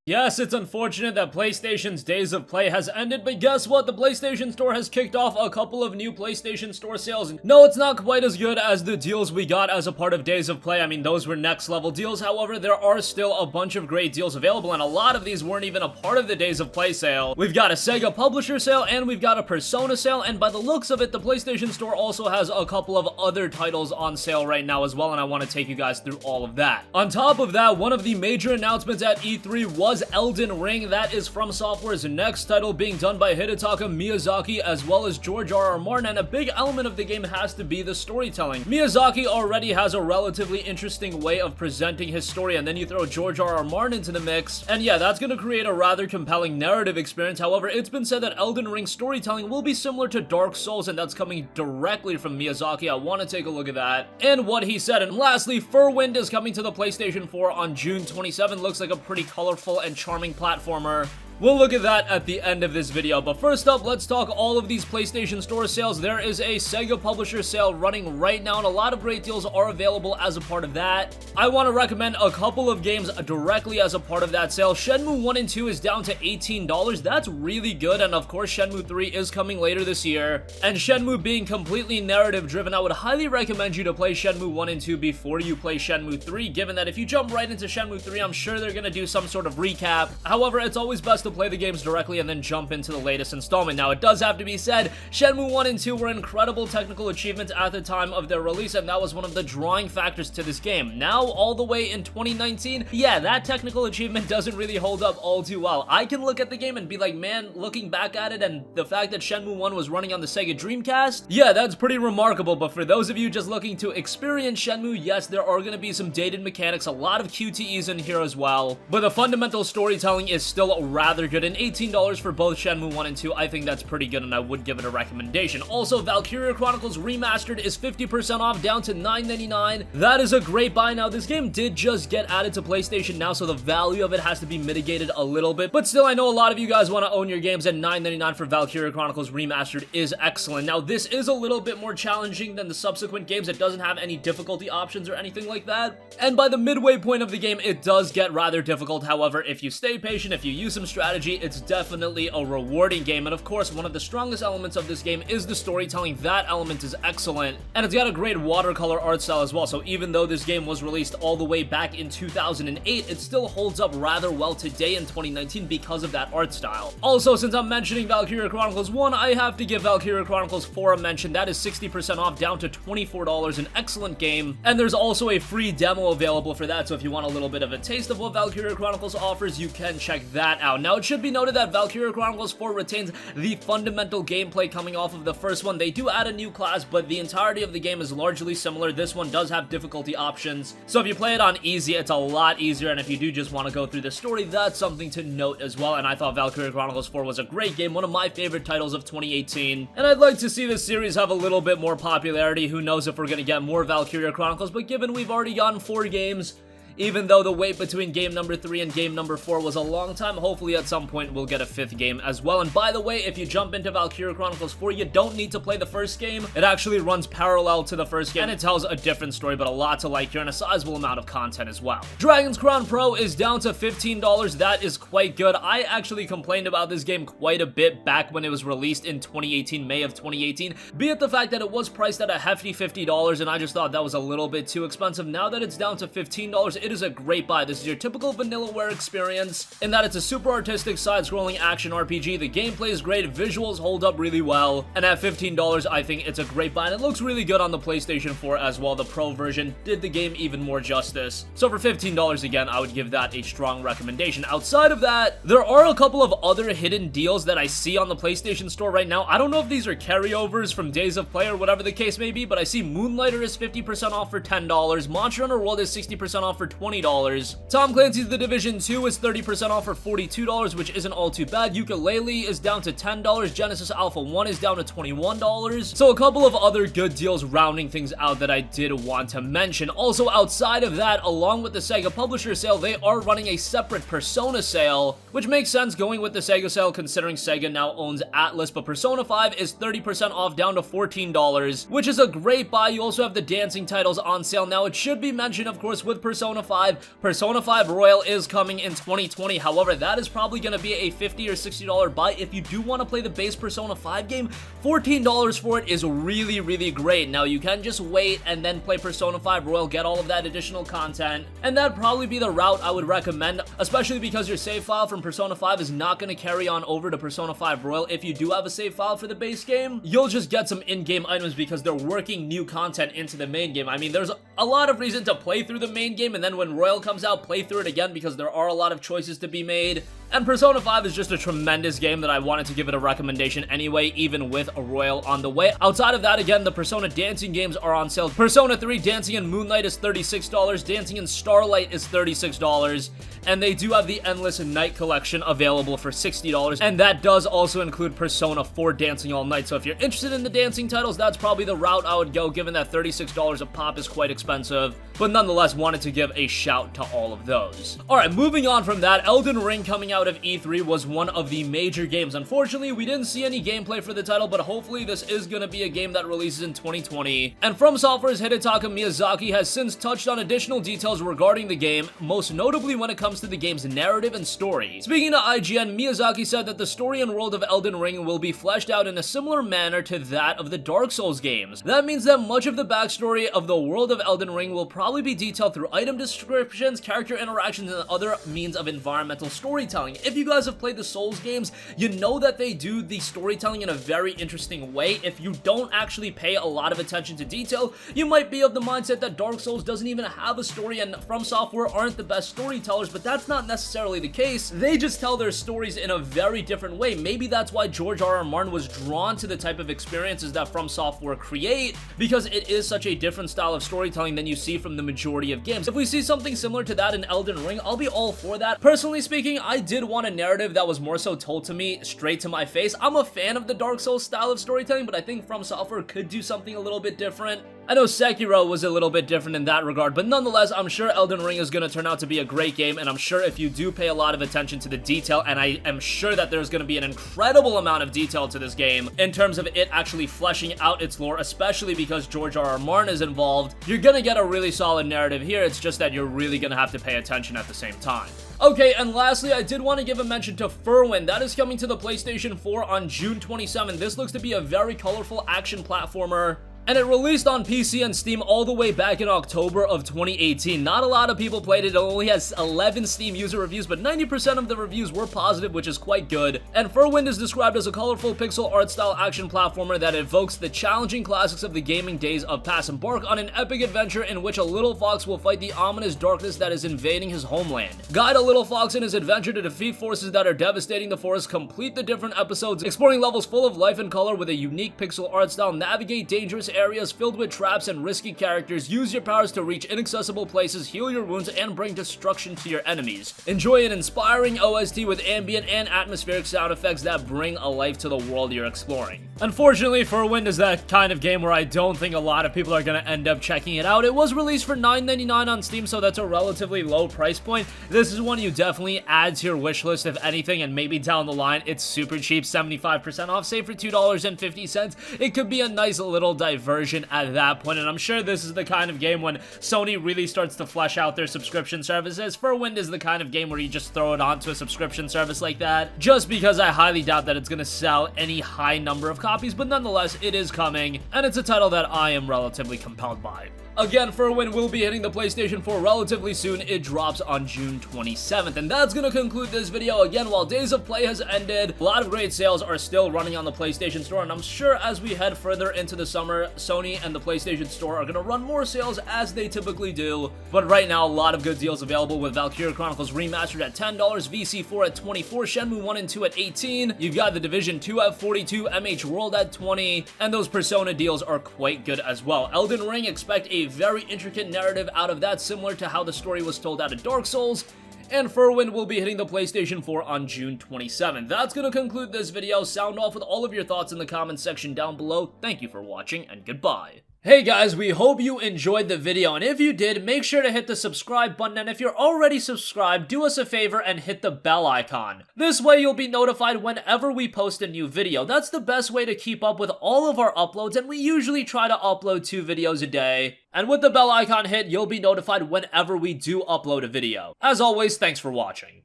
Yes, it's unfortunate that PlayStation's Days of Play has ended, but guess what? The PlayStation Store has kicked off a couple of new PlayStation Store sales. No, it's not quite as good as the deals we got as a part of Days of Play. I mean, those were next level deals. However, there are still a bunch of great deals available, and a lot of these weren't even a part of the Days of Play sale. We've got a Sega Publisher sale, and we've got a Persona sale, and by the looks of it, the PlayStation Store also has a couple of other titles on sale right now as well, and I want to take you guys through all of that. On top of that, one of the major announcements at E3 was Elden Ring. That is From Software's next title, being done by Hidetaka Miyazaki as well as George R.R. Martin, and a big element of the game has to be the storytelling. Miyazaki already has a relatively interesting way of presenting his story, and then you throw George R.R. Martin into the mix, and yeah, that's going to create a rather compelling narrative experience. However, it's been said that Elden Ring storytelling will be similar to Dark Souls, and that's coming directly from Miyazaki. I want to take a look at that and what he said. And lastly, Furwind is coming to the PlayStation 4 on June 27. Looks like a pretty colorful and charming platformer. We'll look at that at the end of this video, but first up, let's talk all of these PlayStation Store sales. There is a Sega Publisher sale running right now, and a lot of great deals are available as a part of that. I want to recommend a couple of games directly as a part of that sale. Shenmue 1 and 2 is down to $18. That's really good, and of course, Shenmue 3 is coming later this year. And Shenmue being completely narrative-driven, I would highly recommend you to play Shenmue 1 and 2 before you play Shenmue 3, given that if you jump right into Shenmue 3, I'm sure they're going to do some sort of recap. However, it's always best to play the games directly and then jump into the latest installment. Now, it does have to be said, Shenmue 1 and 2 were incredible technical achievements at the time of their release, and that was one of the drawing factors to this game. Now, all the way in 2019, yeah, that technical achievement doesn't really hold up all too well. I can look at the game and be like, man, looking back at it, and the fact that Shenmue 1 was running on the Sega Dreamcast, yeah, that's pretty remarkable. But for those of you just looking to experience Shenmue, yes, there are going to be some dated mechanics, a lot of QTEs in here as well, but the fundamental storytelling is still rather good, and $18 for both Shenmue 1 and 2, I think that's pretty good, and I would give it a recommendation. Also, Valkyria Chronicles Remastered is 50% off, down to $9.99. That is a great buy. Now, this game did just get added to PlayStation now, so the value of it has to be mitigated a little bit, but still, I know a lot of you guys want to own your games, and $9.99 for Valkyria Chronicles Remastered is excellent. Now, this is a little bit more challenging than the subsequent games. It doesn't have any difficulty options or anything like that, and by the midway point of the game, it does get rather difficult. However, if you stay patient, if you use some strategy, it's definitely a rewarding game. And of course, one of the strongest elements of this game is the storytelling. That element is excellent, and it's got a great watercolor art style as well. So even though this game was released all the way back in 2008, it still holds up rather well today in 2019 because of that art style. Also, since I'm mentioning Valkyria Chronicles 1, I have to give Valkyria Chronicles 4 a mention. That is 60% off, down to $24, an excellent game, and there's also a free demo available for that, so if you want a little bit of a taste of what Valkyria Chronicles offers, you can check that out. Now, it should be noted that Valkyria Chronicles 4 retains the fundamental gameplay coming off of the first one. They do add a new class, but the entirety of the game is largely similar. This one does have difficulty options, so if you play it on easy, it's a lot easier, and if you do just want to go through the story, that's something to note as well. And I thought Valkyria Chronicles 4 was a great game, one of my favorite titles of 2018, and I'd like to see this series have a little bit more popularity. Who knows if we're going to get more Valkyria Chronicles, but given we've already gotten 4 games, even though the wait between game number 3 and game number 4 was a long time, hopefully at some point we'll get a 5th game as well. And by the way, if you jump into Valkyria Chronicles 4, you don't need to play the first game. It actually runs parallel to the first game, and it tells a different story, but a lot to like here, and a sizable amount of content as well. Dragon's Crown Pro is down to $15. That is quite good. I actually complained about this game quite a bit back when it was released in 2018, May of 2018, be it the fact that it was priced at a hefty $50, and I just thought that was a little bit too expensive. Now that it's down to $15, it is a great buy. This is your typical Vanillaware experience in that it's a super artistic side-scrolling action RPG. The gameplay is great, visuals hold up really well, and at $15, I think it's a great buy, and it looks really good on the PlayStation 4 as well. The Pro version did the game even more justice. So for $15, again, I would give that a strong recommendation. Outside of that, there are a couple of other hidden deals that I see on the PlayStation Store right now. I don't know if these are carryovers from Days of Play or whatever the case may be, but I see Moonlighter is 50% off for $10, Monster Hunter World is 60% off for $20, Tom Clancy's The Division 2 is 30% off for $42, which isn't all too bad. Yooka-Laylee is down to $10, Genesis Alpha 1 is down to $21, so a couple of other good deals rounding things out that I did want to mention. Also, outside of that, along with the Sega Publisher sale, they are running a separate Persona sale, which makes sense going with the Sega sale considering Sega now owns Atlas, but Persona 5 is 30% off down to $14, which is a great buy. You also have the dancing titles on sale. Now, it should be mentioned, of course, with Persona 5 Royal is coming in 2020. However, that is probably going to be a $50 or $60 buy. If you do want to play the base Persona 5 game, $14 for it is really, really great. Now, you can just wait and then play Persona 5 Royal, get all of that additional content, and that'd probably be the route I would recommend, especially because your save file from Persona 5 is not going to carry on over to Persona 5 Royal. If you do have a save file for the base game, you'll just get some in-game items because they're working new content into the main game. I mean, there's a lot of reason to play through the main game, and then when Royal comes out, play through it again because there are a lot of choices to be made. And Persona 5 is just a tremendous game that I wanted to give it a recommendation anyway, even with a Royal on the way. Outside of that, again, the Persona dancing games are on sale. Persona 3 Dancing in Moonlight is $36, Dancing in Starlight is $36, and they do have the Endless Night collection available for $60, and that does also include Persona 4 Dancing All Night. So if you're interested in the dancing titles, that's probably the route I would go, given that $36 a pop is quite expensive, but nonetheless wanted to give a shout to all of those. Alright, moving on from that, Elden Ring coming out of E3 was one of the major games. Unfortunately, we didn't see any gameplay for the title, but hopefully this is going to be a game that releases in 2020. And From Software's Hidetaka Miyazaki has since touched on additional details regarding the game, most notably when it comes to the game's narrative and story. Speaking to IGN, Miyazaki said that the story and world of Elden Ring will be fleshed out in a similar manner to that of the Dark Souls games. That means that much of the backstory of the world of Elden Ring will probably be detailed through item descriptions, character interactions, and other means of environmental storytelling. If you guys have played the Souls games, you know that they do the storytelling in a very interesting way. If you don't actually pay a lot of attention to detail, you might be of the mindset that Dark Souls doesn't even have a story and From Software aren't the best storytellers, but that's not necessarily the case. They just tell their stories in a very different way. Maybe that's why George R.R. Martin was drawn to the type of experiences that From Software create, because it is such a different style of storytelling than you see from the majority of games. If we see something similar to that in Elden Ring, I'll be all for that. Personally speaking, I did want a narrative that was more so told to me straight to my face. I'm a fan of the Dark Souls style of storytelling, but I think From Software could do something a little bit different. I know Sekiro was a little bit different in that regard, but nonetheless, I'm sure Elden Ring is going to turn out to be a great game, and I'm sure if you do pay a lot of attention to the detail, and I am sure that there's going to be an incredible amount of detail to this game in terms of it actually fleshing out its lore, especially because George R.R. Martin is involved, you're going to get a really solid narrative here. It's just that you're really going to have to pay attention at the same time. Okay, and lastly, I did want to give a mention to Furwind. That is coming to the PlayStation 4 on June 27th. This looks to be a very colorful action platformer, and it released on PC and Steam all the way back in October of 2018. Not a lot of people played it. It only has 11 Steam user reviews, but 90% of the reviews were positive, which is quite good. And Furwind is described as a colorful pixel art style action platformer that evokes the challenging classics of the gaming days of past. Embark on an epic adventure in which a little fox will fight the ominous darkness that is invading his homeland. Guide a little fox in his adventure to defeat forces that are devastating the forest. Complete the different episodes, exploring levels full of life and color with a unique pixel art style. Navigate dangerous areas filled with traps and risky characters. Use your powers to reach inaccessible places, heal your wounds, and bring destruction to your enemies. Enjoy an inspiring OST with ambient and atmospheric sound effects that bring a life to the world you're exploring. Unfortunately, Furwind is that kind of game where I don't think a lot of people are going to end up checking it out. It was released for $9.99 on Steam, so that's a relatively low price point. This is one you definitely add to your wish list, if anything, and maybe down the line it's super cheap, 75% off, say for $2.50. It could be a nice little diversion at that point, and I'm sure this is the kind of game when Sony really starts to flesh out their subscription services. Furwind is the kind of game where you just throw it onto a subscription service like that, just because I highly doubt that it's going to sell any high number of copies, but nonetheless, it is coming, and it's a title that I am relatively compelled by. Again, Furwind will be hitting the PlayStation 4 relatively soon. It drops on June 27th. And that's going to conclude this video. Again, while Days of Play has ended, a lot of great sales are still running on the PlayStation Store. And I'm sure as we head further into the summer, Sony and the PlayStation Store are going to run more sales as they typically do. But right now, a lot of good deals available with Valkyria Chronicles Remastered at $10, VC4 at $24, Shenmue 1 and 2 at $18. You've got The Division 2 at $42, MH World at $20. And those Persona deals are quite good as well. Elden Ring, expect a very intricate narrative out of that, similar to how the story was told out of Dark Souls. And Furwind will be hitting the PlayStation 4 on June 27th. That's going to conclude this video. Sound off with all of your thoughts in the comments section down below. Thank you for watching, and goodbye. Hey guys, we hope you enjoyed the video, and if you did, make sure to hit the subscribe button, and if you're already subscribed, do us a favor and hit the bell icon. This way you'll be notified whenever we post a new video. That's the best way to keep up with all of our uploads, and we usually try to upload 2 videos a day. And with the bell icon hit, you'll be notified whenever we do upload a video. As always, thanks for watching.